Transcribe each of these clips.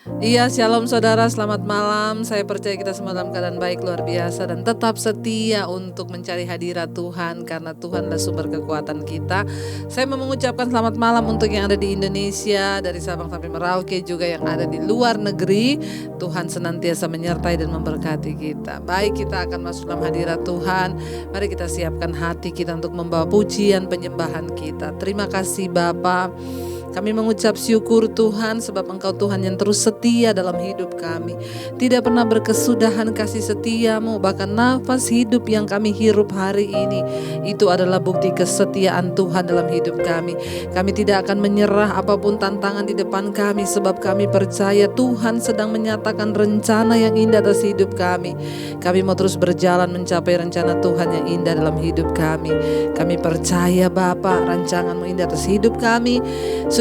Iya, shalom saudara, selamat malam. Saya percaya kita semua dalam keadaan baik luar biasa dan tetap setia untuk mencari hadirat Tuhan karena Tuhanlah sumber kekuatan kita. Saya mau mengucapkan selamat malam untuk yang ada di Indonesia, dari Sabang sampai Merauke, juga yang ada di luar negeri. Tuhan senantiasa menyertai dan memberkati kita. Baik, kita akan masuk dalam hadirat Tuhan. Mari kita siapkan hati kita untuk membawa pujian penyembahan kita. Terima kasih Bapa. Kami mengucap syukur Tuhan sebab Engkau Tuhan yang terus setia dalam hidup kami. Tidak pernah berkesudahan kasih setiamu, bahkan nafas hidup yang kami hirup hari ini, itu adalah bukti kesetiaan Tuhan dalam hidup kami. Kami tidak akan menyerah apapun tantangan di depan kami, sebab kami percaya Tuhan sedang menyatakan rencana yang indah atas hidup kami. Kami mau terus berjalan mencapai rencana Tuhan yang indah dalam hidup kami. Kami percaya Bapa, rancangan-Mu indah atas hidup kami.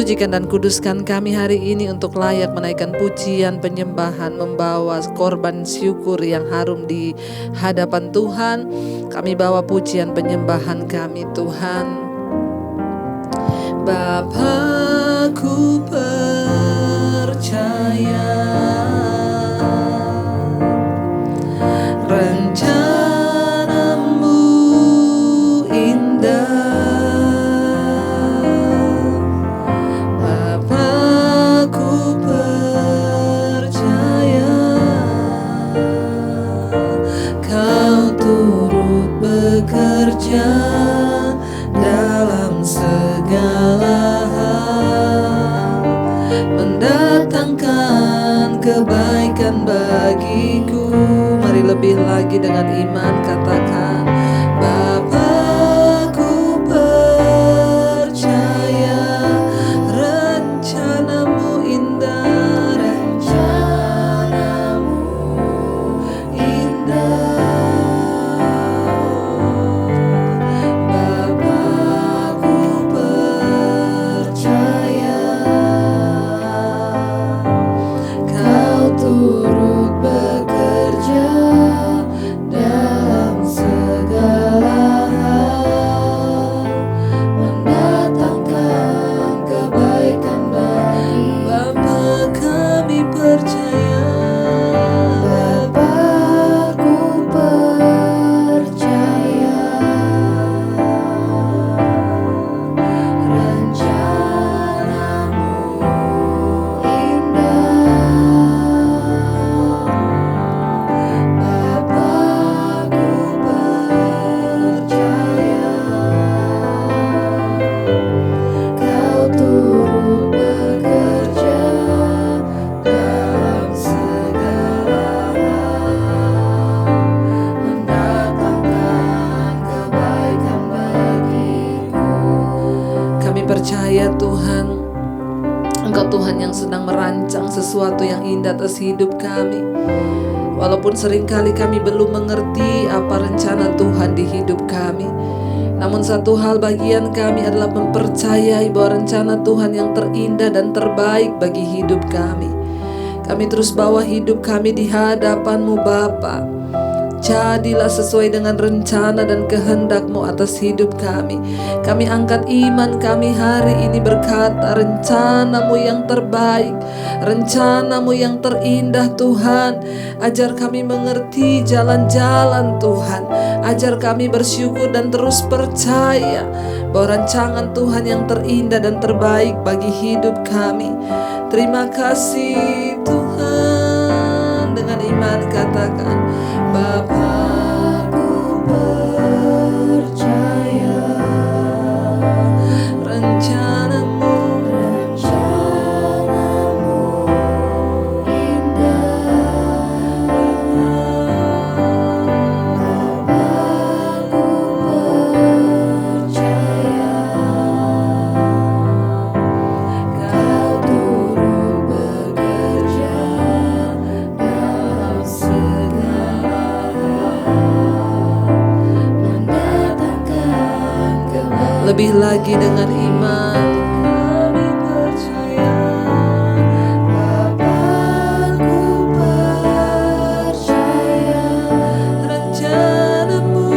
Sucikan dan kuduskan kami hari ini untuk layak menaikkan pujian penyembahan, membawa korban syukur yang harum di hadapan Tuhan. Kami bawa pujian penyembahan kami Tuhan. Bapa, ku percaya rencana-Mu indah. Bekerja dalam segala hal, mendatangkan kebaikan bagiku. Mari lebih lagi dengan iman katakan, Bapa-Ku percaya rencana-Mu indah, rencana-Mu indah. Percaya Tuhan, Engkau Tuhan yang sedang merancang sesuatu yang indah atas hidup kami. Walaupun seringkali kami belum mengerti apa rencana Tuhan di hidup kami, namun satu hal bagian kami adalah mempercayai bahwa rencana Tuhan yang terindah dan terbaik bagi hidup kami. Kami terus bawa hidup kami di hadapan-Mu Bapa. Jadilah sesuai dengan rencana dan kehendak-Mu atas hidup kami. Kami angkat iman kami hari ini berkata, rencana-Mu yang terbaik, rencana-Mu yang terindah Tuhan. Ajar kami mengerti jalan-jalan Tuhan. Ajar kami bersyukur dan terus percaya bahwa rancangan Tuhan yang terindah dan terbaik bagi hidup kami. Terima kasih Tuhan. Dengan iman katakan, Bapa-Ku percaya rencana-Mu indah. Bapa-Ku percaya Kau turut bekerja dalam segala lebih lagi dengan iman. Kami percaya, Bapa-Ku percaya rencana-Mu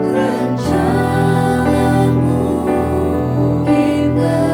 indah.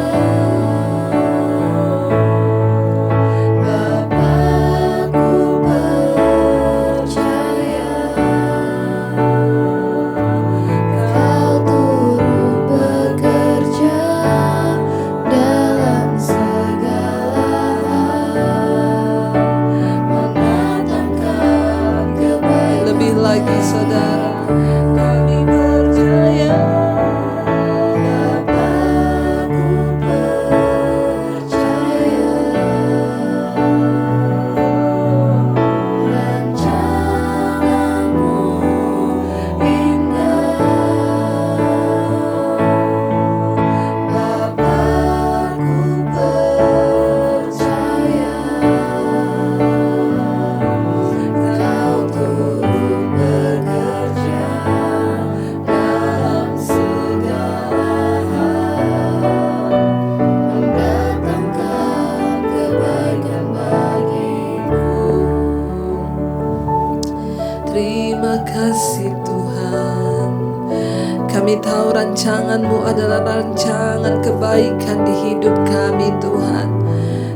rancangan-Mu adalah rancangan kebaikan di hidup kami Tuhan.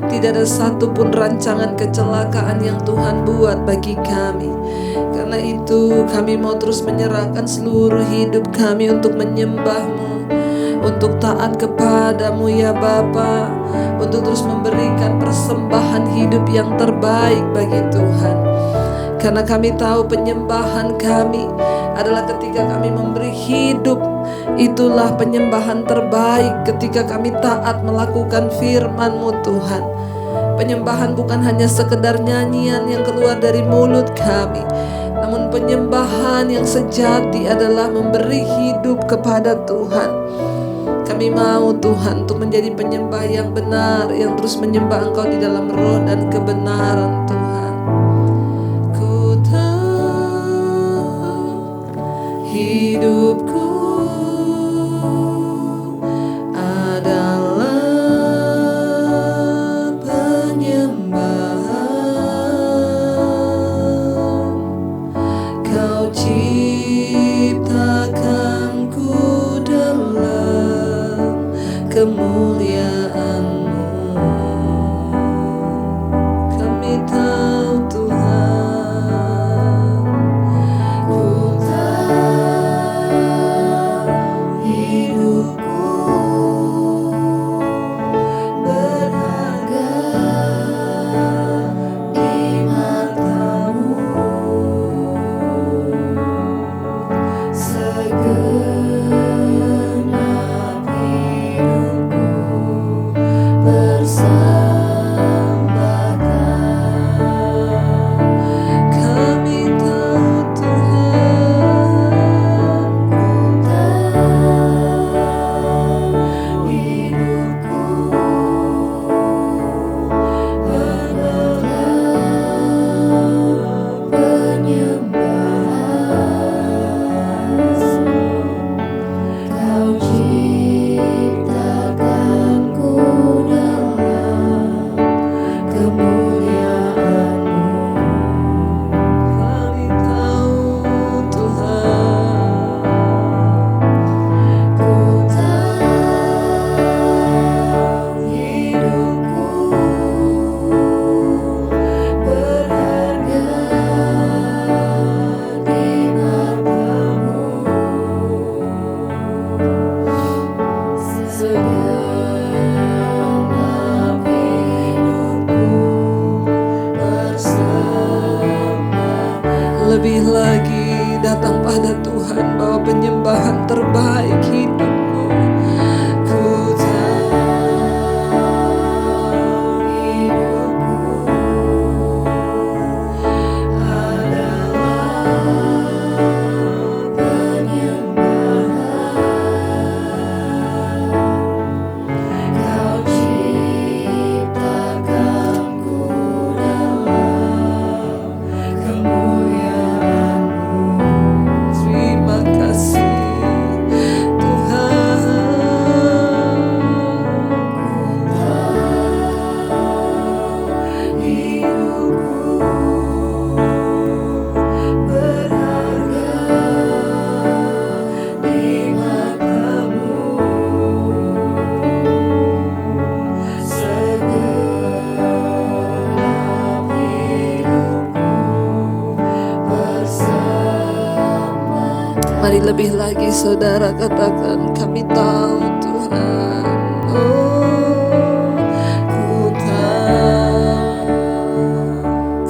Tidak ada satupun rancangan kecelakaan yang Tuhan buat bagi kami. Karena itu kami mau terus menyerahkan seluruh hidup kami untuk menyembah-Mu, untuk taat kepadamu ya Bapa, untuk terus memberikan persembahan hidup yang terbaik bagi Tuhan. Karena kami tahu penyembahan kami adalah ketika kami memberi hidup. Itulah penyembahan terbaik ketika kami taat melakukan firman-Mu Tuhan. Penyembahan bukan hanya sekedar nyanyian yang keluar dari mulut kami, namun penyembahan yang sejati adalah memberi hidup kepada Tuhan. Kami mau Tuhan untuk menjadi penyembah yang benar, yang terus menyembah Engkau di dalam roh dan kebenaran Tuhan. Ku tahu hidupku adalah penyembahan. Kau ciptakanku dalam kemuliaan-Mu. Kami tahu Tuhan, ku tahu hidupku berharga di mata-Mu. Segenap hidupku persembahkan. Kami tahu Tuhan, ku tahu hidupku adalah penyembahan. Kau ciptakanku dalam kemuliaan-Mu. Kami tahu Tuhan, ku tahu hidupku berharga di mata-Mu. Segenap hidupku bersama. Lebih lagi datang pada Tuhan bawa penyembahan terbaik hidupku. Ku tahu hidupku adalah penyembahan. Kau ciptakanku dalam kemuliaan-Mu. Terima kasih Tuhan. Ku tahu hidupku berharga di mata-Mu. Segenap hidupku bersama. Mari lebih lagi saudara katakan, kami tahu Tuhan. Oh, ku tahu.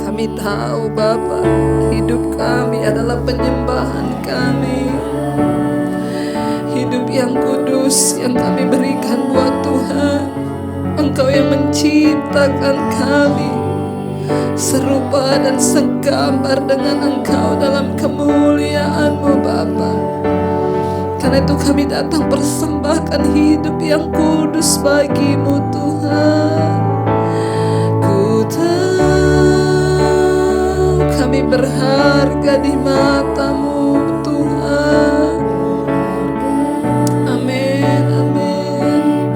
Kami tahu Bapa, hidup kami adalah penyembahan kami. Hidup yang kudus yang kami berikan buat Tuhan. Engkau yang menciptakan kami serupa dan segambar dengan Engkau dalam kemuliaan-Mu Bapa. Karena itu kami datang persembahkan hidup yang kudus bagi-Mu Tuhan. Ku tahu kami berharga di mata-Mu Tuhan. Amin, amin.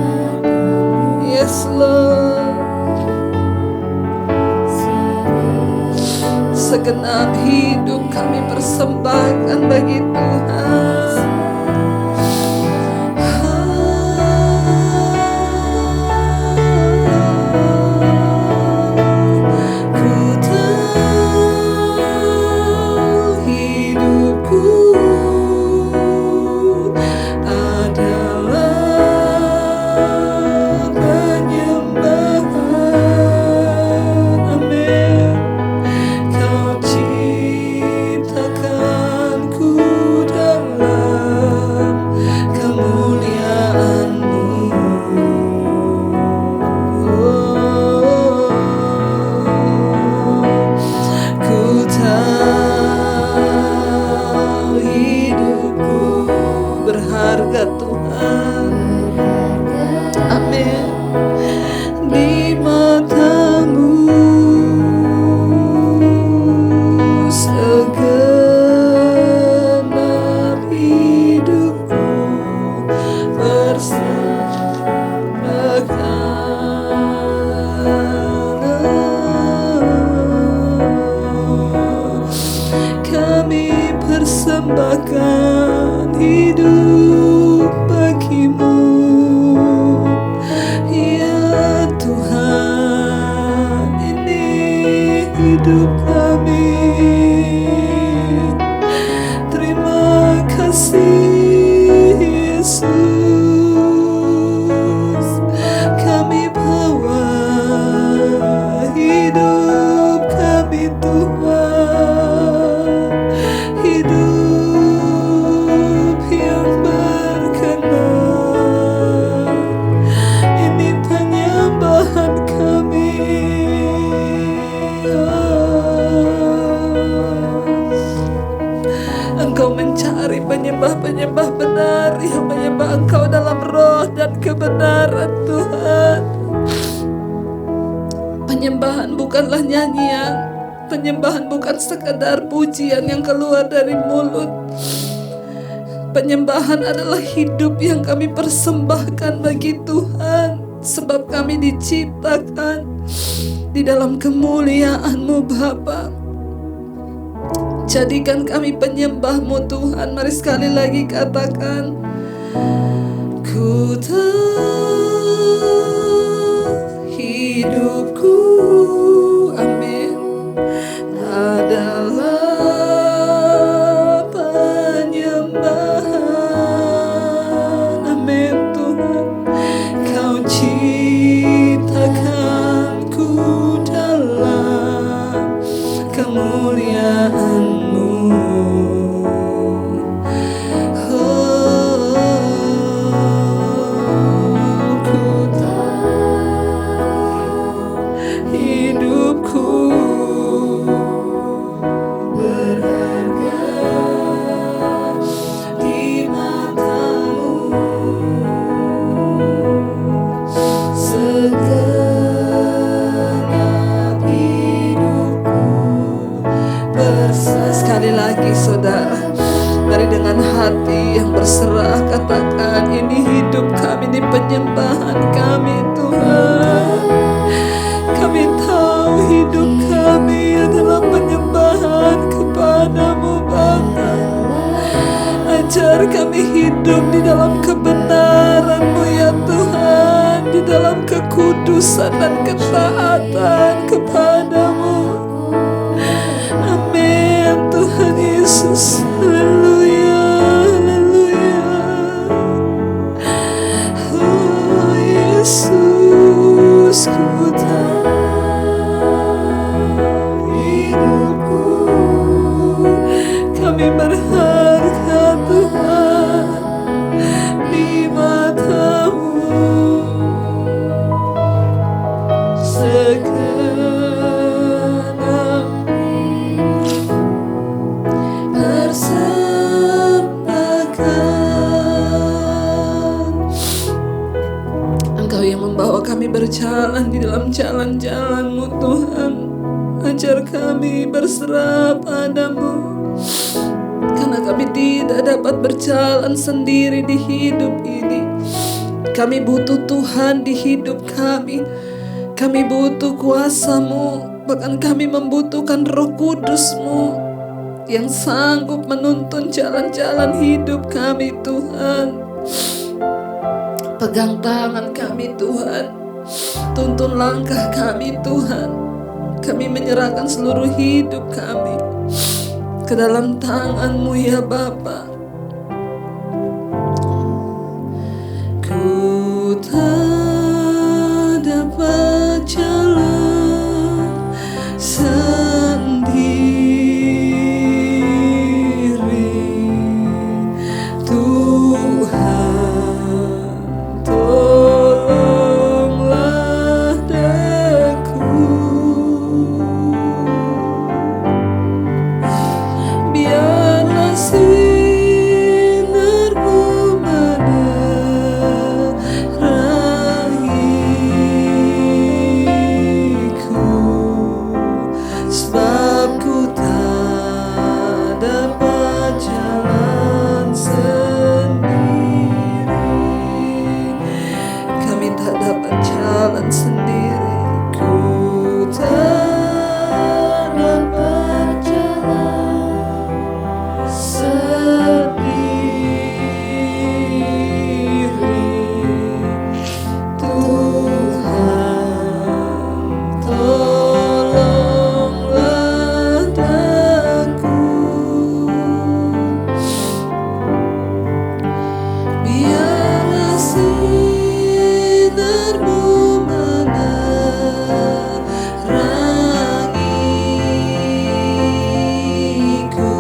Yes Lord. Segenap hidup kami persembahkan bagi Tuhan. menyembah Engkau dalam roh dan kebenaran Tuhan. Penyembahan bukanlah nyanyian, penyembahan bukan sekadar pujian yang keluar dari mulut. Penyembahan adalah hidup yang kami persembahkan bagi Tuhan, sebab kami diciptakan di dalam kemuliaan-Mu Bapa. Jadikan kami penyembah-Mu Tuhan. Mari sekali lagi katakan, ku hidupku, amin, adalah penyembahan, amin Tuhan. Kau ciptakanku dalam kemuliaan-Mu. Sekali lagi saudara, mari dengan hati yang berserah katakan, ini hidup kami, ini penyembahan kami Tuhan. Kami tahu hidup kami adalah penyembahan kepadamu Bapa. Ajar kami hidup di dalam kebenaran-Mu ya Tuhan, di dalam kekudusan dan ketaatan kepadamu. Amin Tuhan Yesus. Haleluya, haleluya. Oh Yesus, ku tahu hidupku, kami berharga Tuhan di mata-Mu. Engkau yang membawa kami berjalan di dalam jalan-jalan-Mu Tuhan. Ajar kami berserah padamu, karena kami tidak dapat berjalan sendiri di hidup ini. Kami butuh Tuhan di hidup kami. Kami butuh kuasa-Mu, bahkan kami membutuhkan Roh Kudus-Mu yang sanggup menuntun jalan-jalan hidup kami Tuhan. Pegang tangan kami Tuhan, tuntun langkah kami Tuhan. Kami menyerahkan seluruh hidup kami ke dalam tangan-Mu ya Bapa. Ku tak dapat jalan sendiri, Tuhan tolonglah daku. Biarlah sinar-Mu menerangiku, sebab ku tak dapat jalan sendiri. Kami tak dapat jalan sendiri. Ku tak dapat jalan sendiri, Tuhan tolonglah daku. Biarlah sinar-Mu menerangiku,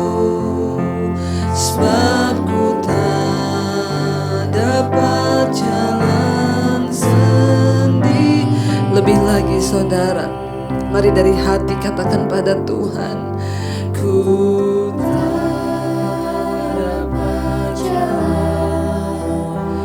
sebab ku tak dapat jalan sendiri. Lebih lagi saudara, mari dari hati katakan pada Tuhan, ku tak dapat jalan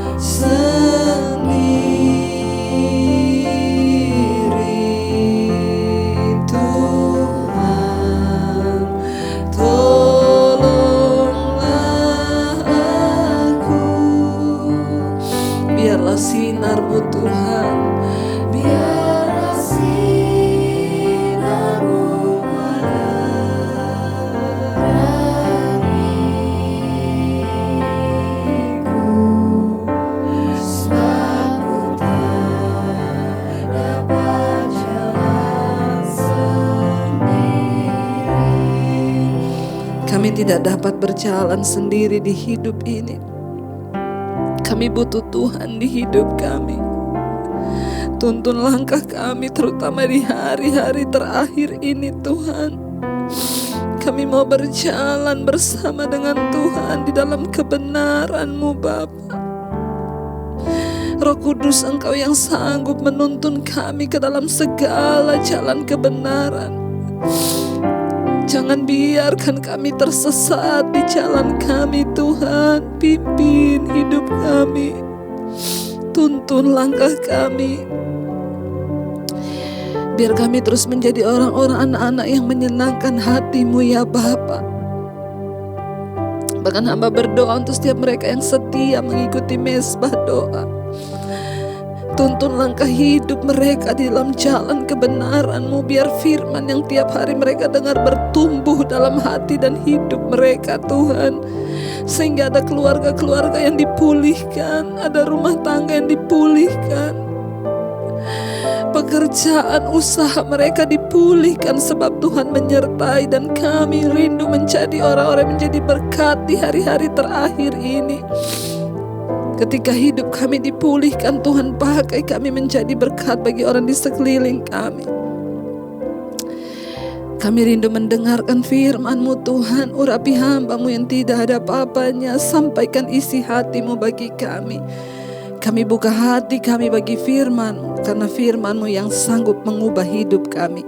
Kami tidak dapat berjalan sendiri di hidup ini. Kami butuh Tuhan di hidup kami. Tuntun langkah kami terutama di hari-hari terakhir ini Tuhan. Kami mau berjalan bersama dengan Tuhan di dalam kebenaran-Mu Bapa. Roh Kudus, Engkau yang sanggup menuntun kami ke dalam segala jalan kebenaran. Jangan biarkan kami tersesat di jalan kami Tuhan. Pimpin hidup kami, tuntun langkah kami. Biar kami terus menjadi orang-orang anak-anak yang menyenangkan hati-Mu ya Bapa. Bahkan hamba berdoa untuk setiap mereka yang setia mengikuti mesbah doa. Tuntun langkah hidup mereka di dalam jalan kebenaran-Mu. Biar firman yang tiap hari mereka dengar bertumbuh dalam hati dan hidup mereka Tuhan. Sehingga ada keluarga-keluarga yang dipulihkan, ada rumah tangga yang dipulihkan, pekerjaan usaha mereka dipulihkan sebab Tuhan menyertai. Dan kami rindu menjadi orang-orang yang menjadi berkat di hari-hari terakhir ini. Ketika hidup kami dipulihkan, Tuhan pakai kami menjadi berkat bagi orang di sekeliling kami. Kami rindu mendengarkan firman-Mu Tuhan. Urapi hamba-Mu yang tidak ada apa-apanya. Sampaikan isi hati-Mu bagi kami. Kami buka hati kami bagi firman-Mu, karena firman-Mu yang sanggup mengubah hidup kami.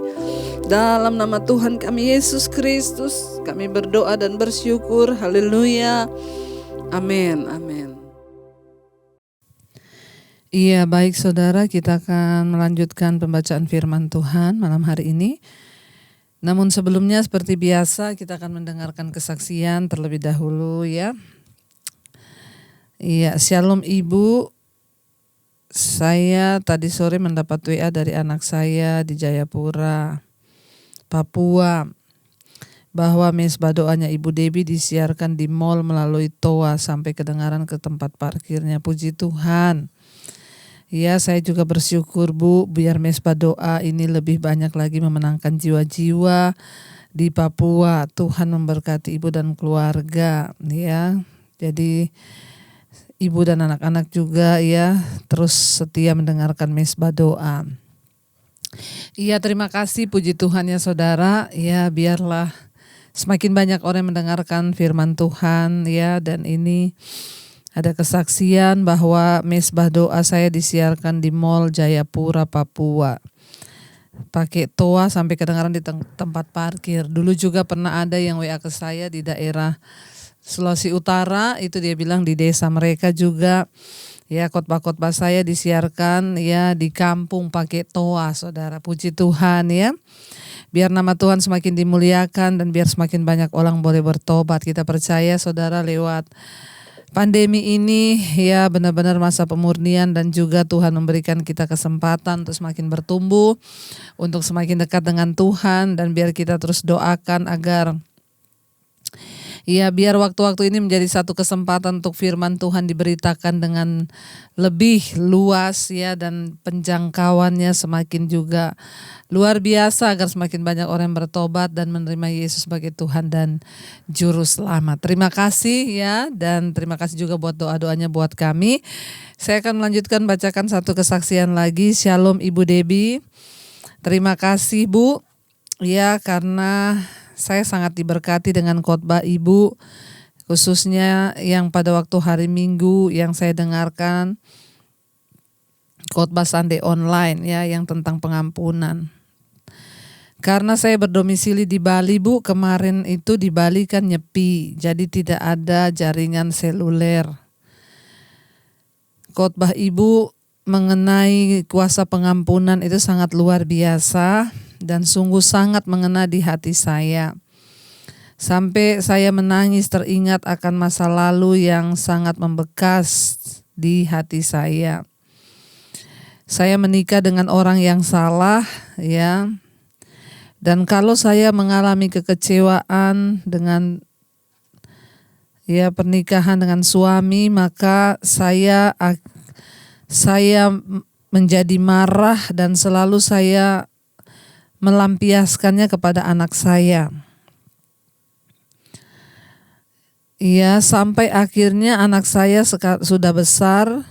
Dalam nama Tuhan kami Yesus Kristus, kami berdoa dan bersyukur. Haleluya. Amin. Amin. Iya, baik saudara, kita akan melanjutkan pembacaan firman Tuhan malam hari ini. Namun sebelumnya seperti biasa kita akan mendengarkan kesaksian terlebih dahulu ya. Iya, Shalom Ibu. Saya tadi sore mendapat WA dari anak saya di Jayapura, Papua, bahwa mesbah doanya Ibu Debbie disiarkan di mall melalui TOA sampai kedengaran ke tempat parkirnya. Puji Tuhan. Ya, saya juga bersyukur Bu, biar mesbah doa ini lebih banyak lagi memenangkan jiwa-jiwa di Papua. Tuhan memberkati Ibu dan keluarga ya. Jadi Ibu dan anak-anak juga ya terus setia mendengarkan mesbah doa. Iya, terima kasih, puji Tuhan ya saudara. Ya, biarlah semakin banyak orang yang mendengarkan firman Tuhan ya. Dan ini ada kesaksian bahwa mesbah doa saya disiarkan di Mall Jayapura, Papua. Pakai TOA sampai kedengaran di tempat parkir. Dulu juga pernah ada yang WA ke saya di daerah Sulawesi Utara, itu dia bilang di desa mereka juga ya khotbah-khotbah saya disiarkan ya di kampung pakai TOA, saudara. Puji Tuhan ya. Biar nama Tuhan semakin dimuliakan dan biar semakin banyak orang boleh bertobat. Kita percaya saudara, lewat pandemi ini ya benar-benar masa pemurnian dan juga Tuhan memberikan kita kesempatan untuk semakin bertumbuh, untuk semakin dekat dengan Tuhan, dan biar kita terus doakan agar ya biar waktu-waktu ini menjadi satu kesempatan untuk firman Tuhan diberitakan dengan lebih luas ya, dan penjangkauannya semakin juga luar biasa agar semakin banyak orang yang bertobat dan menerima Yesus sebagai Tuhan dan Juru Selamat. Terima kasih ya, dan terima kasih juga buat doa-doanya buat kami. Saya akan melanjutkan bacakan satu kesaksian lagi. Shalom Ibu Debbie. Terima kasih Bu ya, karena saya sangat diberkati dengan khotbah Ibu, khususnya yang pada waktu hari Minggu yang saya dengarkan, khotbah Sunday online ya, yang tentang pengampunan. Karena saya berdomisili di Bali Bu, kemarin itu di Bali kan nyepi, jadi tidak ada jaringan seluler. Khotbah Ibu mengenai kuasa pengampunan itu sangat luar biasa dan sungguh sangat mengena di hati saya. Sampai saya menangis teringat akan masa lalu yang sangat membekas di hati saya. Saya menikah dengan orang yang salah ya. Dan kalau saya mengalami kekecewaan dengan ya pernikahan dengan suami, maka saya menjadi marah dan selalu saya melampiaskannya kepada anak saya. Ya, sampai akhirnya anak saya sudah besar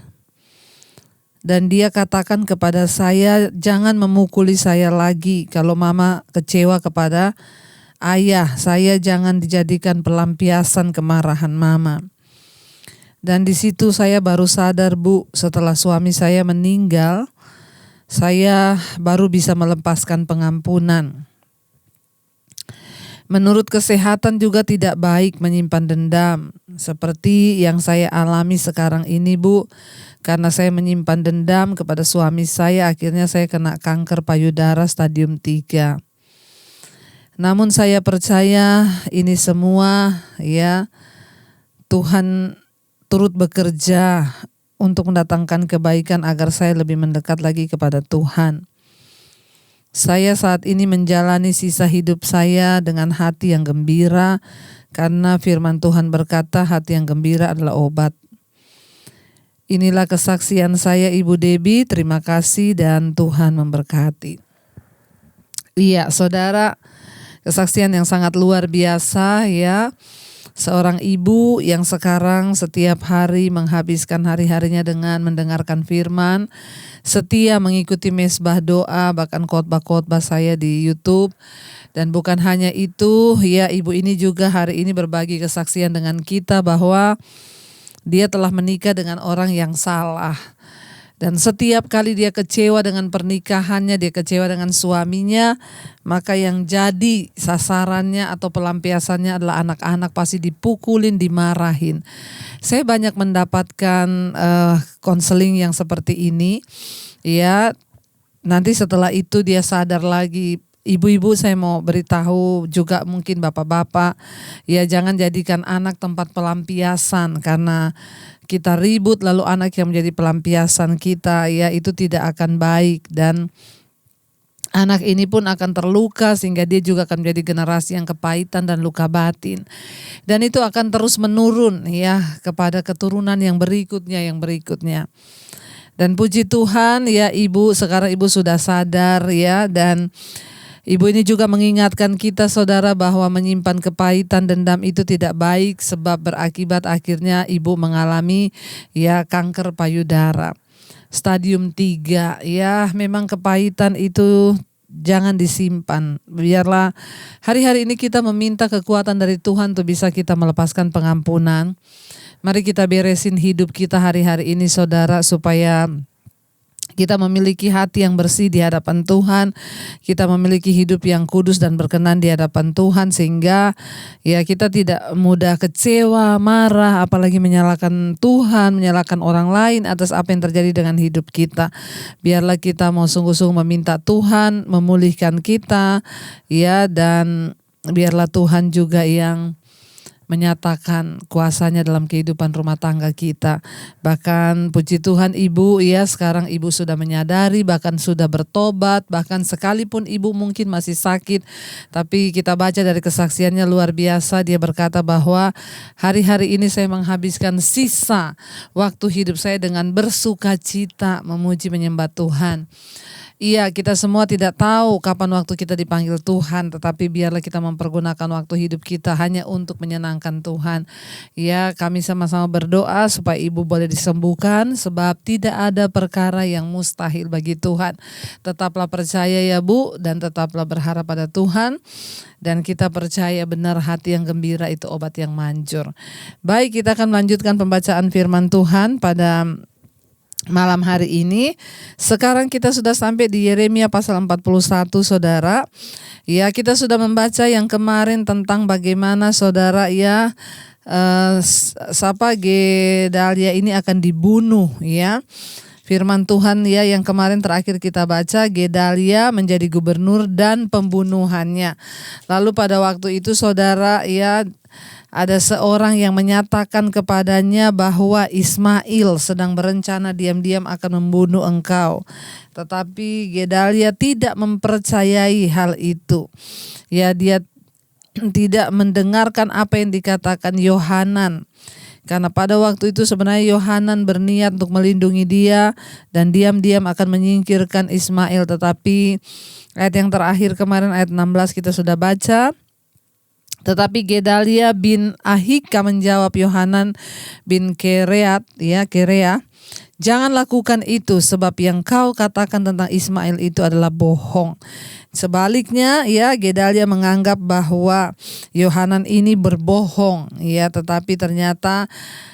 dan dia katakan kepada saya, jangan memukuli saya lagi. Kalau mama kecewa kepada ayah, saya jangan dijadikan pelampiasan kemarahan mama. Dan di situ saya baru sadar, Bu, setelah suami saya meninggal, saya baru bisa melepaskan pengampunan. Menurut kesehatan juga tidak baik menyimpan dendam. Seperti yang saya alami sekarang ini, Bu. Karena saya menyimpan dendam kepada suami saya, akhirnya saya kena kanker payudara stadium 3. Namun saya percaya ini semua ya Tuhan turut bekerja untuk mendatangkan kebaikan agar saya lebih mendekat lagi kepada Tuhan. Saya saat ini menjalani sisa hidup saya dengan hati yang gembira karena firman Tuhan berkata hati yang gembira adalah obat. Inilah kesaksian saya, Ibu Debbie. Terima kasih dan Tuhan memberkati. Iya, saudara, kesaksian yang sangat luar biasa ya. Seorang ibu yang sekarang setiap hari menghabiskan hari-harinya dengan mendengarkan firman, setia mengikuti mesbah doa, bahkan khotbah-khotbah saya di YouTube. Dan bukan hanya itu, ya ibu ini juga hari ini berbagi kesaksian dengan kita bahwa dia telah menikah dengan orang yang salah. Dan setiap kali dia kecewa dengan pernikahannya, dia kecewa dengan suaminya, maka yang jadi sasarannya atau pelampiasannya adalah anak-anak pasti dipukulin, dimarahin. Saya banyak mendapatkan konseling yang seperti ini. Ya, nanti setelah itu dia sadar lagi. Ibu-ibu, saya mau beritahu juga mungkin bapak-bapak, ya jangan jadikan anak tempat pelampiasan karena kita ribut lalu anak yang menjadi pelampiasan kita, ya itu tidak akan baik dan anak ini pun akan terluka sehingga dia juga akan menjadi generasi yang kepahitan dan luka batin. Dan itu akan terus menurun ya kepada keturunan yang berikutnya. Dan puji Tuhan ya ibu, sekarang ibu sudah sadar ya, dan ibu ini juga mengingatkan kita saudara bahwa menyimpan kepahitan dendam itu tidak baik sebab berakibat akhirnya ibu mengalami ya kanker payudara stadium 3. Ya memang kepahitan itu jangan disimpan. Biarlah hari-hari ini kita meminta kekuatan dari Tuhan untuk bisa kita melepaskan pengampunan. Mari kita beresin hidup kita hari-hari ini saudara supaya kita memiliki hati yang bersih di hadapan Tuhan, kita memiliki hidup yang kudus dan berkenan di hadapan Tuhan sehingga ya kita tidak mudah kecewa, marah, apalagi menyalahkan Tuhan, menyalahkan orang lain atas apa yang terjadi dengan hidup kita. Biarlah kita mau sungguh-sungguh meminta Tuhan memulihkan kita ya, dan biarlah Tuhan juga yang menyatakan kuasanya dalam kehidupan rumah tangga kita. Bahkan puji Tuhan ibu ya sekarang ibu sudah menyadari, bahkan sudah bertobat, bahkan sekalipun ibu mungkin masih sakit, tapi kita baca dari kesaksiannya luar biasa. Dia berkata bahwa hari-hari ini saya menghabiskan sisa waktu hidup saya dengan bersuka cita memuji menyembah Tuhan. Iya, kita semua tidak tahu kapan waktu kita dipanggil Tuhan, tetapi biarlah kita mempergunakan waktu hidup kita hanya untuk menyenangkan Tuhan. Ya, kami sama-sama berdoa supaya ibu boleh disembuhkan sebab tidak ada perkara yang mustahil bagi Tuhan. Tetaplah percaya ya Bu, dan tetaplah berharap pada Tuhan. Dan kita percaya benar hati yang gembira itu obat yang manjur. Baik, kita akan melanjutkan pembacaan firman Tuhan pada malam hari ini. Sekarang kita sudah sampai di Yeremia pasal 41 saudara. Ya, kita sudah membaca yang kemarin tentang bagaimana saudara ya Gedalia ini akan dibunuh ya. Firman Tuhan ya yang kemarin terakhir kita baca, Gedalia menjadi gubernur dan pembunuhannya. Lalu pada waktu itu saudara ya ada seorang yang menyatakan kepadanya bahwa Ismail sedang berencana diam-diam akan membunuh engkau. Tetapi Gedalia tidak mempercayai hal itu. Ya, dia tidak mendengarkan apa yang dikatakan Yohanan. Karena pada waktu itu sebenarnya Yohanan berniat untuk melindungi dia dan diam-diam akan menyingkirkan Ismail. Tetapi ayat yang terakhir kemarin ayat 16 kita sudah baca. Tetapi Gedalia bin Ahikam menjawab Yohanan bin Kerea, jangan lakukan itu, sebab yang kau katakan tentang Ismail itu adalah bohong. Sebaliknya Gedalia menganggap bahwa Yohanan ini berbohong tetapi ternyata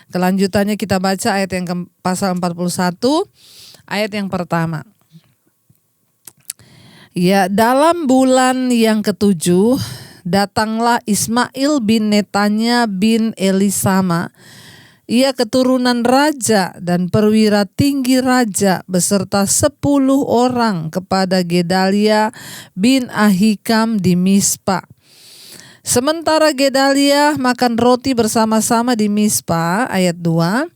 kelanjutannya kita baca ayat yang pasal 41 ayat yang pertama. Dalam bulan yang ketujuh datanglah Ismail bin Netanya bin Elisama, ia keturunan raja dan perwira tinggi raja beserta 10 orang kepada Gedalia bin Ahikam di Mispa. Sementara Gedalia makan roti bersama-sama di Mispa, ayat 2,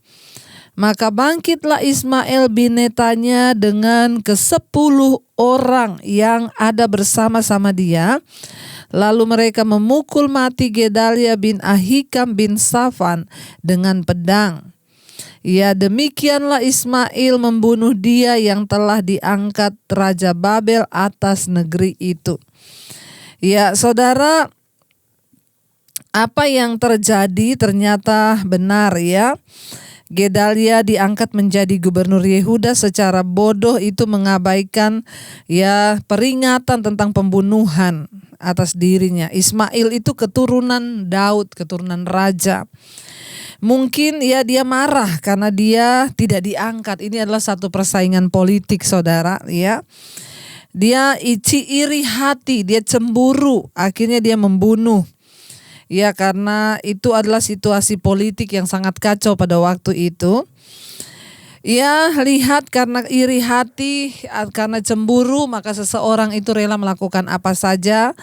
maka bangkitlah Ismail bin Netanya dengan ke-10 orang yang ada bersama-sama dia. Lalu mereka memukul mati Gedalia bin Ahikam bin Safan dengan pedang. Demikianlah Ismail membunuh dia yang telah diangkat Raja Babel atas negeri itu. Saudara, apa yang terjadi ternyata benar Gedalia diangkat menjadi gubernur Yehuda secara bodoh, itu mengabaikan peringatan tentang pembunuhan atas dirinya. Ismail itu keturunan Daud, keturunan raja. Mungkin dia marah karena dia tidak diangkat. Ini adalah satu persaingan politik, saudara. Dia iri hati, dia cemburu, akhirnya dia membunuh. Karena itu adalah situasi politik yang sangat kacau pada waktu itu. Lihat, karena iri hati, karena cemburu, maka seseorang itu rela melakukan apa saja,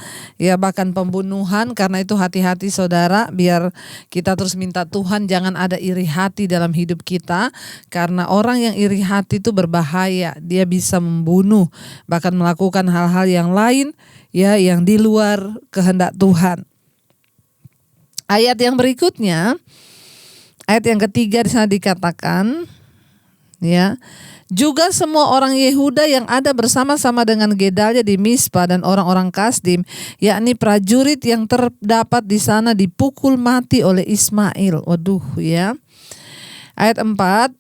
bahkan pembunuhan. Karena itu hati-hati, saudara, biar kita terus minta Tuhan jangan ada iri hati dalam hidup kita. Karena orang yang iri hati itu berbahaya, dia bisa membunuh, bahkan melakukan hal-hal yang lain yang di luar kehendak Tuhan. Ayat yang berikutnya, ayat yang ketiga di sana dikatakan, juga semua orang Yehuda yang ada bersama-sama dengan Gedalia di Mispa dan orang-orang Kasdim, yakni prajurit yang terdapat di sana, dipukul mati oleh Ismail. Ayat 4,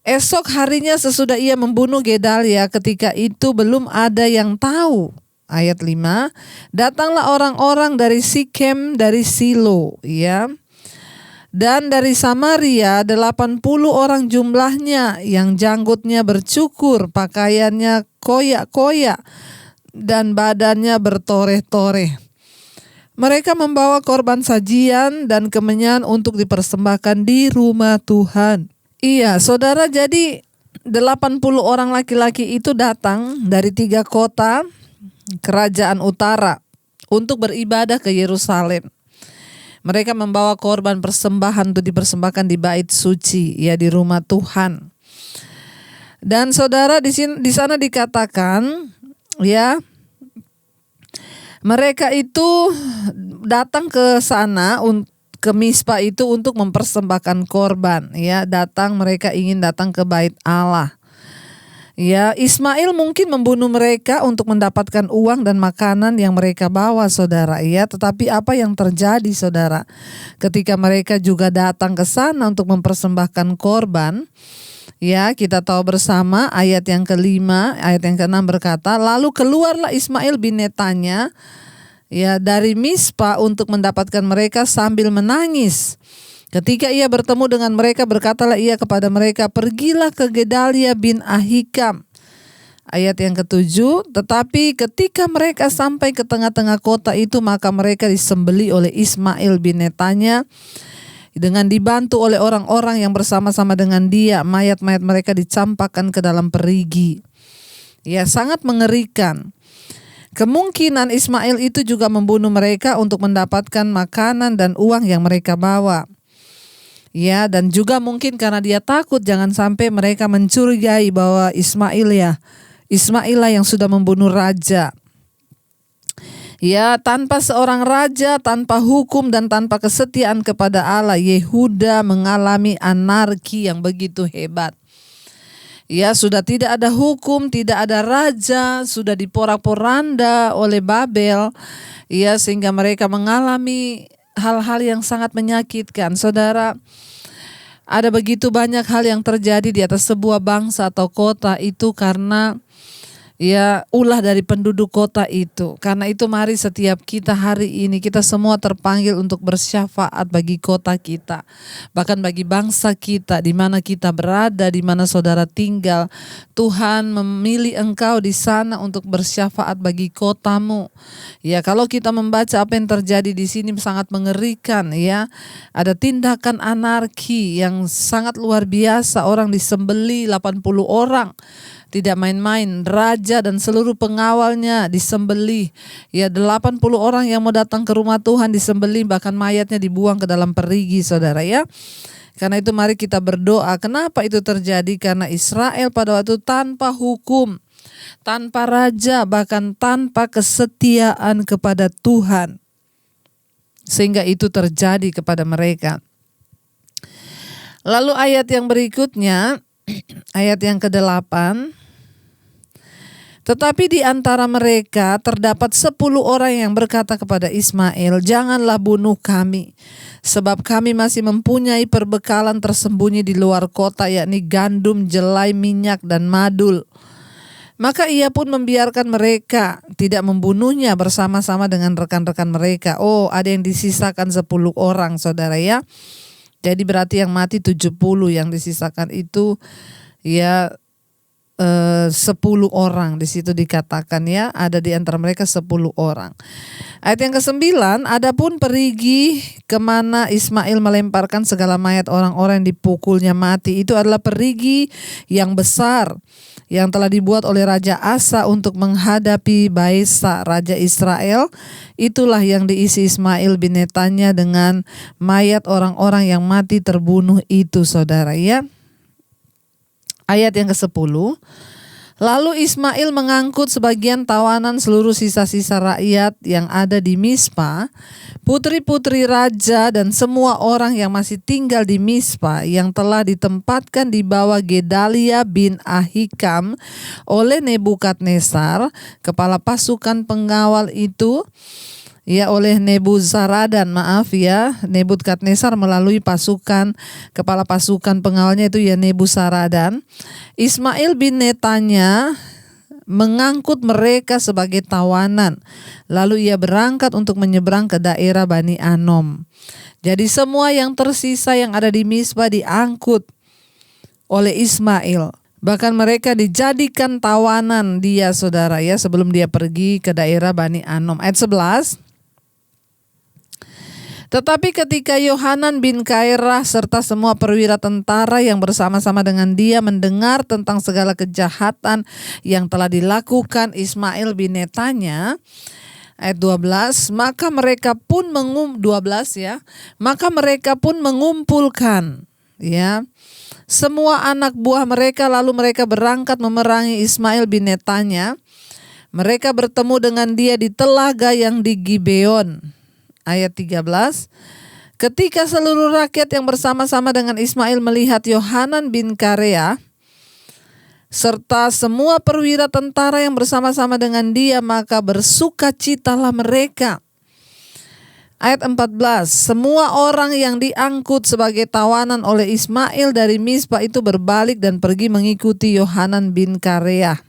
esok harinya sesudah ia membunuh Gedalia, ketika itu belum ada yang tahu. Ayat 5, datanglah orang-orang dari Sikem, dari Silo, dan dari Samaria 80 orang jumlahnya, yang janggutnya bercukur, pakaiannya koyak-koyak, dan badannya bertoreh-toreh. Mereka membawa korban sajian dan kemenyan untuk dipersembahkan di rumah Tuhan. Saudara, jadi 80 orang laki-laki itu datang dari 3 kota kerajaan utara untuk beribadah ke Yerusalem. Mereka membawa korban persembahan untuk dipersembahkan di bait suci, di rumah Tuhan. Dan saudara, di sana dikatakan, mereka itu datang ke sana, ke Mispa itu untuk mempersembahkan korban. Mereka ingin datang ke bait Allah. Ismail mungkin membunuh mereka untuk mendapatkan uang dan makanan yang mereka bawa, saudara. Tetapi apa yang terjadi, saudara, ketika mereka juga datang ke sana untuk mempersembahkan korban? Kita tahu bersama ayat yang ke-5, ayat yang ke-6 berkata, lalu keluarlah Ismail bin Netanya dari Mispa untuk mendapatkan mereka sambil menangis. Ketika ia bertemu dengan mereka, berkatalah ia kepada mereka, pergilah ke Gedalia bin Ahikam. Ayat yang ke-7, tetapi ketika mereka sampai ke tengah-tengah kota itu, maka mereka disembeli oleh Ismail bin Netanya dengan dibantu oleh orang-orang yang bersama-sama dengan dia. Mayat-mayat mereka dicampakkan ke dalam perigi. Sangat mengerikan. Kemungkinan Ismail itu juga membunuh mereka untuk mendapatkan makanan dan uang yang mereka bawa. Dan juga mungkin karena dia takut jangan sampai mereka mencurigai bahwa Ismail lah yang sudah membunuh raja. Tanpa seorang raja, tanpa hukum dan tanpa kesetiaan kepada Allah, Yehuda mengalami anarki yang begitu hebat. Ya, sudah tidak ada hukum, tidak ada raja, sudah diporak-poranda oleh Babel. Ya, sehingga mereka mengalami hal-hal yang sangat menyakitkan. Saudara, ada begitu banyak hal yang terjadi di atas sebuah bangsa atau kota itu karena ulah dari penduduk kota itu. Karena itu mari setiap kita hari ini, kita semua terpanggil untuk bersyafaat bagi kota kita. Bahkan bagi bangsa kita, di mana kita berada, di mana saudara tinggal. Tuhan memilih engkau di sana untuk bersyafaat bagi kotamu. Ya, kalau kita membaca apa yang terjadi di sini sangat mengerikan ya. Ada tindakan anarki yang sangat luar biasa, orang disembelih 80 orang. Tidak main-main, raja dan seluruh pengawalnya disembelih. Ya, 80 orang yang mau datang ke rumah Tuhan disembelih, bahkan mayatnya dibuang ke dalam perigi, saudara ya. Karena itu mari kita berdoa. Kenapa itu terjadi? Karena Israel pada waktu tanpa hukum, tanpa raja, bahkan tanpa kesetiaan kepada Tuhan. Sehingga itu terjadi kepada mereka. Lalu ayat yang berikutnya, ayat yang ke-8. Tetapi di antara mereka terdapat 10 orang yang berkata kepada Ismail, "Janganlah bunuh kami, sebab kami masih mempunyai perbekalan tersembunyi di luar kota, yakni gandum, jelai, minyak, dan madul." Maka ia pun membiarkan mereka, tidak membunuhnya bersama-sama dengan rekan-rekan mereka. Oh, ada yang disisakan 10 orang, saudara ya. Jadi berarti yang mati 70, yang disisakan itu 10 orang. Di situ dikatakan ya, ada di antara mereka 10 orang. Ayat yang ke-9, adapun perigi kemana Ismail melemparkan segala mayat orang-orang yang dipukulnya mati, itu adalah perigi yang besar yang telah dibuat oleh Raja Asa untuk menghadapi Baesa, Raja Israel. Itulah yang diisi Ismail bin Netanya dengan mayat orang-orang yang mati terbunuh itu, saudara ya. Ayat yang ke-10, lalu Ismail mengangkut sebagian tawanan seluruh sisa-sisa rakyat yang ada di Mispa, putri-putri raja dan semua orang yang masih tinggal di Mispa yang telah ditempatkan di bawah Gedalia bin Ahikam oleh Nebukadnezar, kepala pasukan pengawal itu. Ya, oleh Nebuzaradan, Nebukadnezar melalui kepala pasukan pengawalnya itu ya Nebuzaradan. Ismail bin Netanya mengangkut mereka sebagai tawanan. Lalu ia berangkat untuk menyeberang ke daerah Bani Anom. Jadi semua yang tersisa yang ada di Mispa diangkut oleh Ismail. Bahkan mereka dijadikan tawanan dia, saudara ya, sebelum dia pergi ke daerah Bani Anom. Ayat 11. Tetapi ketika Yohanan bin Kairah serta semua perwira tentara yang bersama-sama dengan dia mendengar tentang segala kejahatan yang telah dilakukan Ismail bin Netanya, ayat 12, maka mereka pun mengumpulkan semua anak buah mereka, lalu mereka berangkat memerangi Ismail bin Netanya. Mereka bertemu dengan dia di telaga yang di Gibeon. Ayat 13, ketika seluruh rakyat yang bersama-sama dengan Ismail melihat Yohanan bin Kareah serta semua perwira tentara yang bersama-sama dengan dia, maka bersukacitalah mereka. Ayat 14, semua orang yang diangkut sebagai tawanan oleh Ismail dari Mispa itu berbalik dan pergi mengikuti Yohanan bin Kareah.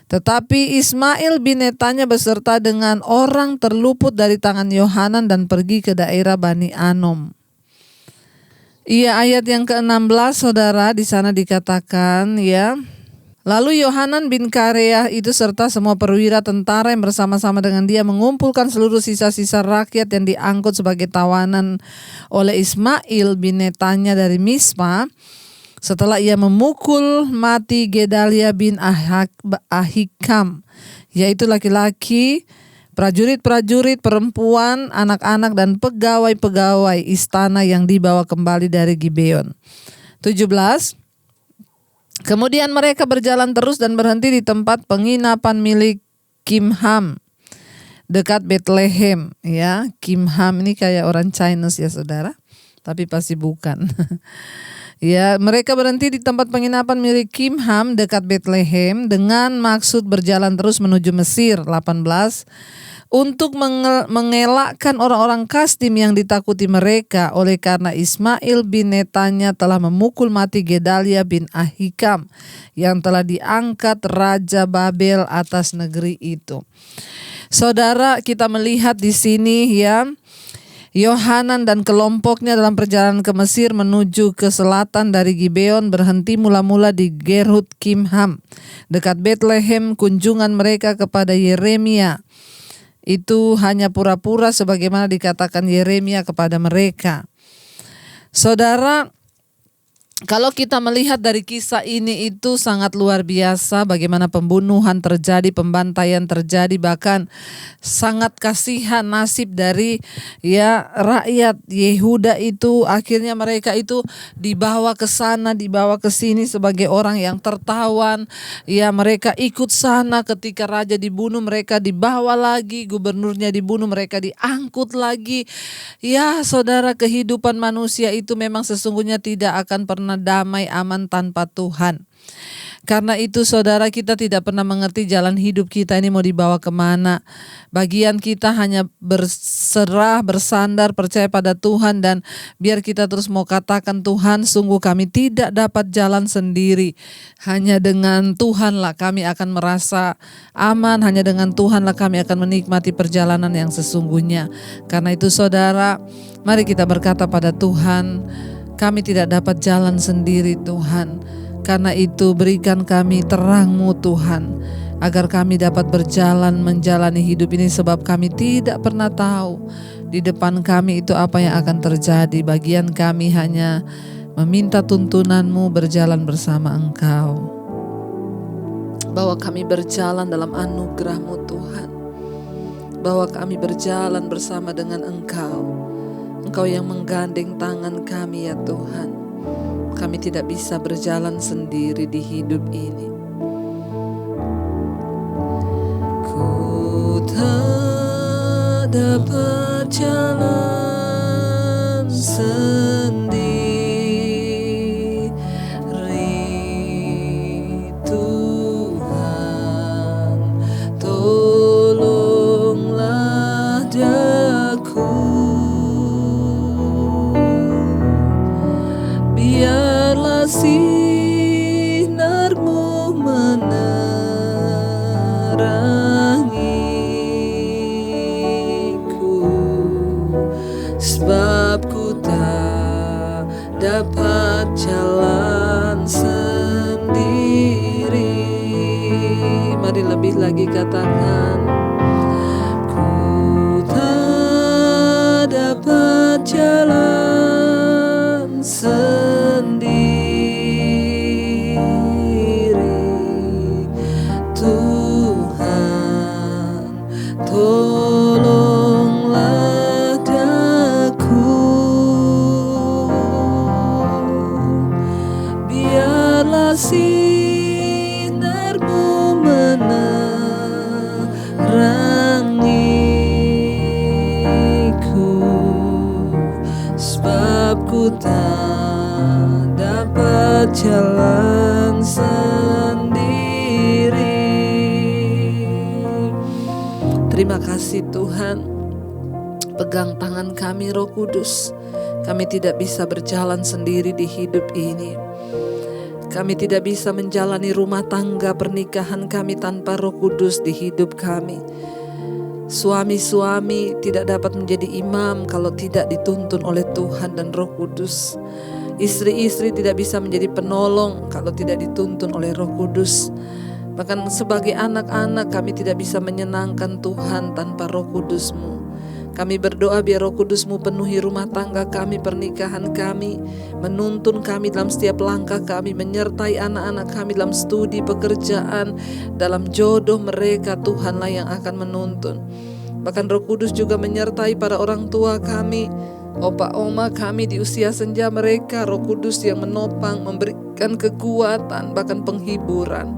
Tetapi Ismail bin Netanya beserta dengan orang terluput dari tangan Yohanan dan pergi ke daerah Bani Anom. Ayat yang ke-16, saudara, di sana dikatakan ya. Lalu Yohanan bin Kareah itu serta semua perwira tentara yang bersama-sama dengan dia mengumpulkan seluruh sisa-sisa rakyat yang diangkut sebagai tawanan oleh Ismail bin Netanya dari Mispa. Setelah ia memukul mati Gedalia bin Ahikam, yaitu laki-laki, prajurit-prajurit, perempuan, anak-anak, dan pegawai-pegawai istana yang dibawa kembali dari Gibeon. 17. Kemudian mereka berjalan terus dan berhenti di tempat penginapan milik Kimham dekat Bethlehem. Ya, Kimham ini kayak orang Chinese ya, saudara, tapi pasti bukan. Ya, mereka berhenti di tempat penginapan milik Kimham dekat Bethlehem dengan maksud berjalan terus menuju Mesir. 18. Untuk mengelakkan orang-orang Kasdim yang ditakuti mereka, oleh karena Ismail bin Netanya telah memukul mati Gedalia bin Ahikam yang telah diangkat Raja Babel atas negeri itu. Saudara, kita melihat di sini ya, Yohanan dan kelompoknya dalam perjalanan ke Mesir menuju ke selatan dari Gibeon berhenti mula-mula di Gerhut Kimham dekat Bethlehem. Kunjungan mereka kepada Yeremia itu hanya pura-pura sebagaimana dikatakan Yeremia kepada mereka. Saudara, kalau kita melihat dari kisah ini itu sangat luar biasa bagaimana pembunuhan terjadi, pembantaian terjadi, bahkan sangat kasihan nasib dari ya rakyat Yehuda itu. Akhirnya mereka itu dibawa ke sana, dibawa ke sini sebagai orang yang tertawan. Ya, mereka ikut sana ketika raja dibunuh, mereka dibawa lagi, gubernurnya dibunuh, mereka diangkut lagi. Ya, saudara, kehidupan manusia itu memang sesungguhnya tidak akan pernah damai aman tanpa Tuhan. Karena itu saudara, kita tidak pernah mengerti jalan hidup kita ini mau dibawa kemana. Bagian kita hanya berserah, bersandar, percaya pada Tuhan, dan biar kita terus mau katakan, Tuhan, sungguh kami tidak dapat jalan sendiri. Hanya dengan Tuhanlah kami akan merasa aman, hanya dengan Tuhanlah kami akan menikmati perjalanan yang sesungguhnya. Karena itu saudara, mari kita berkata pada Tuhan, kami tidak dapat jalan sendiri Tuhan. Karena itu berikan kami terang-Mu Tuhan, agar kami dapat berjalan menjalani hidup ini, sebab kami tidak pernah tahu di depan kami itu apa yang akan terjadi. Bagian kami hanya meminta tuntunan-Mu, berjalan bersama Engkau. Bawa kami berjalan dalam anugerah-Mu Tuhan. Bawa kami berjalan bersama dengan Engkau. Engkau yang menggandeng tangan kami ya Tuhan. Kami tidak bisa berjalan sendiri di hidup ini. Ku tak dapat jalan sendiri, Tuhan, tolonglah daku. Biarlah sinar-Mu menerangiku, sebab ku tak dapat jalan sendiri. Mari lebih lagi katakan, ku tak dapat jalan sendiri, Tuhan, tolonglah daku. Biarlah sinar-Mu menerangiku, sebab ku tak dapat jalan sendiri. Terima kasih Tuhan. Pegang tangan kami Roh Kudus. Kami tidak bisa berjalan sendiri di hidup ini. Kami tidak bisa menjalani rumah tangga pernikahan kami tanpa Roh Kudus di hidup kami. Suami-suami tidak dapat menjadi imam kalau tidak dituntun oleh Tuhan dan Roh Kudus. Istri-istri tidak bisa menjadi penolong kalau tidak dituntun oleh Roh Kudus. Bahkan sebagai anak-anak kami tidak bisa menyenangkan Tuhan tanpa Roh Kudus-Mu. Kami berdoa biar Roh Kudus-Mu penuhi rumah tangga kami, pernikahan kami, menuntun kami dalam setiap langkah kami, menyertai anak-anak kami dalam studi, pekerjaan, dalam jodoh mereka. Tuhanlah yang akan menuntun. Bahkan Roh Kudus juga menyertai para orang tua kami, opa oma kami di usia senja mereka. Roh Kudus yang menopang, memberikan kekuatan, bahkan penghiburan.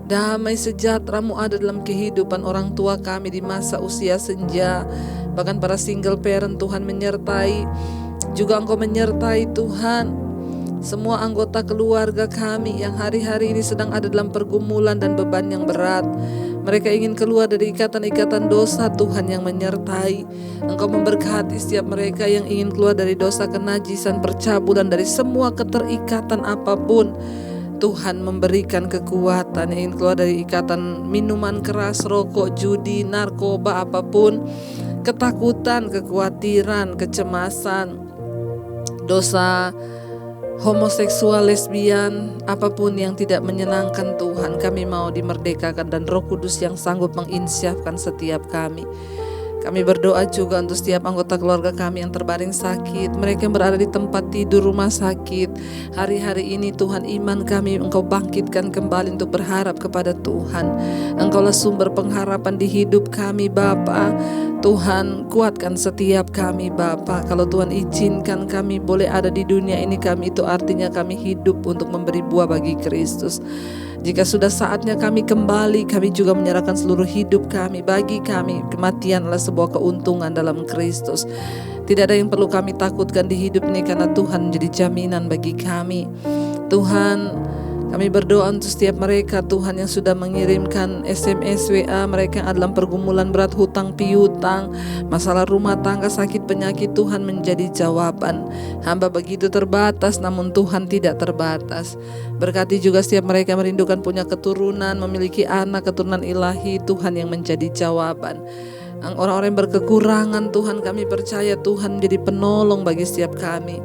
Damai sejahtera-Mu ada dalam kehidupan orang tua kami di masa usia senja. Bahkan para single parent Tuhan menyertai. Juga Engkau menyertai Tuhan. semua anggota keluarga kami yang hari-hari ini sedang ada dalam pergumulan dan beban yang berat. Mereka ingin keluar dari ikatan-ikatan dosa, Tuhan yang menyertai. Engkau memberkati setiap mereka yang ingin keluar dari dosa kenajisan, percabulan, dari semua keterikatan apapun. Tuhan memberikan kekuatan, yang ingin keluar dari ikatan minuman keras, rokok, judi, narkoba, apapun, ketakutan, kekhawatiran, kecemasan, dosa homoseksual, lesbian, apapun yang tidak menyenangkan Tuhan, kami mau dimerdekakan dan Roh Kudus yang sanggup menginsyafkan setiap kami. Kami berdoa juga untuk setiap anggota keluarga kami yang terbaring sakit, mereka yang berada di tempat tidur rumah sakit. Hari-hari ini Tuhan, iman kami Engkau bangkitkan kembali untuk berharap kepada Tuhan. Engkaulah sumber pengharapan di hidup kami Bapa. Tuhan, kuatkan setiap kami Bapa. Kalau Tuhan izinkan kami boleh ada di dunia ini, kami itu artinya kami hidup untuk memberi buah bagi Kristus. Jika sudah saatnya kami kembali, kami juga menyerahkan seluruh hidup kami. Bagi kami, kematian adalah sebuah keuntungan dalam Kristus. Tidak ada yang perlu kami takutkan di hidup ini, karena Tuhan menjadi jaminan bagi kami. Tuhan, kami berdoa untuk setiap mereka Tuhan yang sudah mengirimkan SMS, WA, mereka yang ada dalam pergumulan berat, hutang piutang, masalah rumah tangga, sakit penyakit. Tuhan menjadi jawaban. Hamba begitu terbatas, namun Tuhan tidak terbatas. Berkati juga setiap mereka merindukan punya keturunan, memiliki anak, keturunan ilahi. Tuhan yang menjadi jawaban. Orang-orang yang berkekurangan, Tuhan kami percaya Tuhan menjadi penolong bagi setiap kami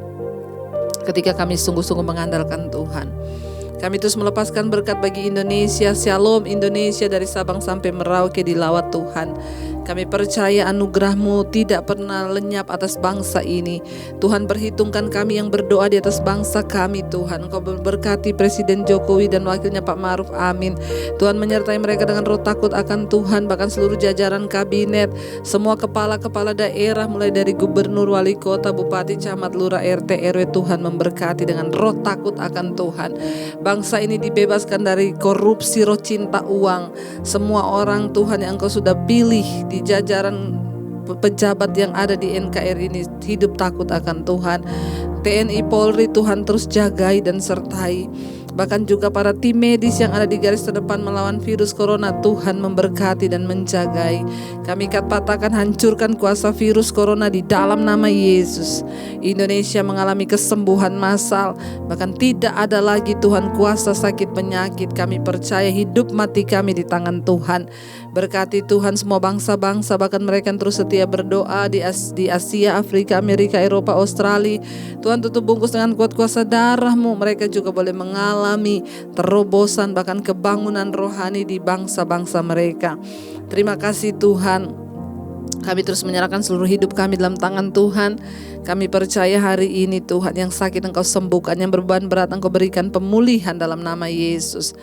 ketika kami sungguh-sungguh mengandalkan Tuhan. Kami terus melepaskan berkat bagi Indonesia. Shalom Indonesia, dari Sabang sampai Merauke dilawat Tuhan. Kami percaya anugerah-Mu tidak pernah lenyap atas bangsa ini. Tuhan, perhitungkan kami yang berdoa di atas bangsa kami Tuhan. Engkau berkati Presiden Jokowi dan wakilnya Pak Ma'ruf, amin. Tuhan menyertai mereka dengan roh takut akan Tuhan, bahkan seluruh jajaran kabinet, semua kepala-kepala daerah mulai dari gubernur, wali kota, bupati, camat, lurah, RT, RW. Tuhan memberkati dengan roh takut akan Tuhan. Bangsa ini dibebaskan dari korupsi, roh cinta uang. Semua orang Tuhan yang Engkau sudah pilih di jajaran pejabat yang ada di NKRI ini hidup takut akan Tuhan. TNI Polri Tuhan terus jagai dan sertai. Bahkan juga para tim medis yang ada di garis terdepan melawan virus corona, Tuhan memberkati dan menjagai. Kami patahkan, hancurkan kuasa virus corona di dalam nama Yesus. Indonesia mengalami kesembuhan massal. Bahkan tidak ada lagi Tuhan kuasa sakit penyakit. Kami percaya hidup mati kami di tangan Tuhan. Berkati Tuhan semua bangsa-bangsa, bahkan mereka yang terus setia berdoa di Asia, Afrika, Amerika, Eropa, Australia. Tuhan, tutup bungkus dengan kuat kuasa darah-Mu. Mereka juga boleh mengalami terobosan, bahkan kebangunan rohani di bangsa-bangsa mereka. Terima kasih Tuhan. Kami terus menyerahkan seluruh hidup kami dalam tangan Tuhan. Kami percaya hari ini Tuhan, yang sakit Engkau sembuhkan, yang beban berat Engkau berikan pemulihan dalam nama Yesus.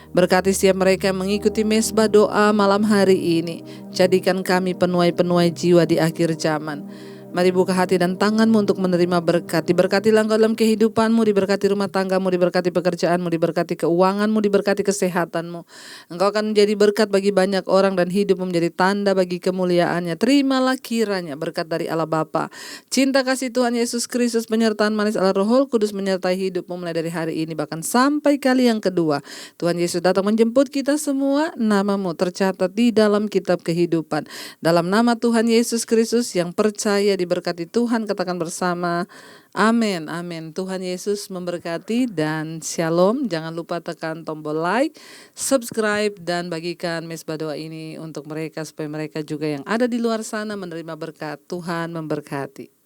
Berkati setiap mereka yang mengikuti mesbah doa malam hari ini. Jadikan kami penuai-penuai jiwa di akhir zaman. Mari buka hati dan tanganmu untuk menerima berkat. Diberkatilah engkau dalam kehidupanmu, diberkati rumah tanggamu, diberkati pekerjaanmu, diberkati keuanganmu, diberkati kesehatanmu. Engkau akan menjadi berkat bagi banyak orang dan hidupmu menjadi tanda bagi kemuliaannya. Terimalah kiranya berkat dari Allah Bapa, cinta kasih Tuhan Yesus Kristus, penyertaan manis Allah Roh Kudus menyertai hidupmu mulai dari hari ini bahkan sampai kali yang kedua. Tuhan Yesus datang menjemput kita semua, namamu tercatat di dalam kitab kehidupan. Dalam nama Tuhan Yesus Kristus yang percaya diberkati Tuhan, katakan bersama, amin, amin. Tuhan Yesus memberkati dan shalom. Jangan lupa tekan tombol like, subscribe, dan bagikan mesbah doa ini untuk mereka supaya mereka juga yang ada di luar sana menerima berkat. Tuhan memberkati.